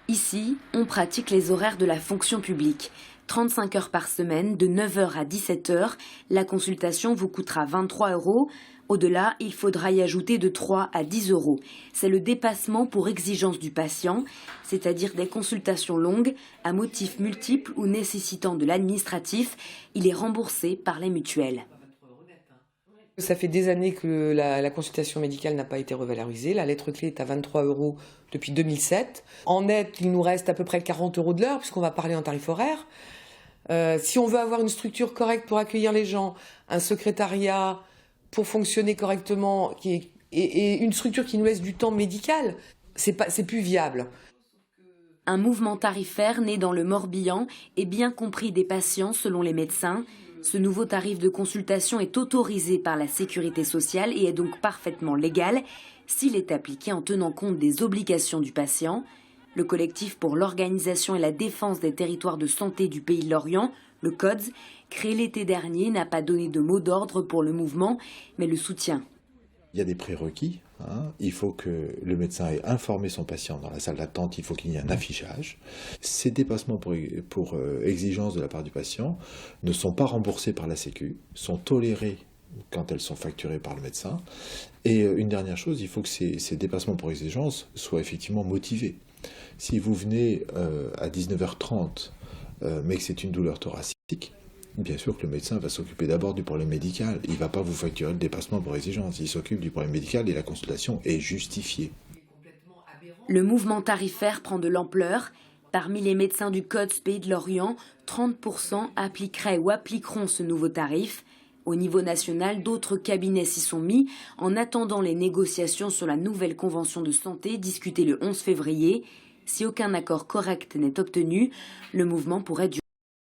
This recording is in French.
Ici, on pratique les horaires de la fonction publique. 35 heures par semaine, de 9 h à 17 h. La consultation vous coûtera 23 €. Au-delà, il faudra y ajouter de 3 à 10 €. C'est le dépassement pour exigence du patient, c'est-à-dire des consultations longues, à motifs multiples ou nécessitant de l'administratif. Il est remboursé par les mutuelles. Ça fait des années que la consultation médicale n'a pas été revalorisée. La lettre clé est à 23 € depuis 2007. En net, il nous reste à peu près 40 € de l'heure, puisqu'on va parler en tarif horaire. Si on veut avoir une structure correcte pour accueillir les gens, un secrétariat pour fonctionner correctement, et une structure qui nous laisse du temps médical, c'est plus viable. Un mouvement tarifaire né dans le Morbihan et bien compris des patients selon les médecins. Ce nouveau tarif de consultation est autorisé par la sécurité sociale et est donc parfaitement légal s'il est appliqué en tenant compte des obligations du patient. Le collectif pour l'organisation et la défense des territoires de santé du Pays de Lorient, le CODS, créé l'été dernier, n'a pas donné de mot d'ordre pour le mouvement, mais le soutient. Il y a des prérequis. Il faut que le médecin ait informé son patient dans la salle d'attente, il faut qu'il y ait un affichage. Ces dépassements pour exigence de la part du patient ne sont pas remboursés par la Sécu, sont tolérés quand elles sont facturées par le médecin. Et une dernière chose, il faut que ces dépassements pour exigence soient effectivement motivés. Si vous venez à 19 h 30, mais que c'est une douleur thoracique, bien sûr que le médecin va s'occuper d'abord du problème médical. Il ne va pas vous facturer le dépassement pour exigence. Il s'occupe du problème médical et la consultation est justifiée. Le mouvement tarifaire prend de l'ampleur. Parmi les médecins du CODS Pays de Lorient, 30 % appliqueraient ou appliqueront ce nouveau tarif. Au niveau national, d'autres cabinets s'y sont mis en attendant les négociations sur la nouvelle convention de santé discutée le 11 février. Si aucun accord correct n'est obtenu, le mouvement pourrait durer.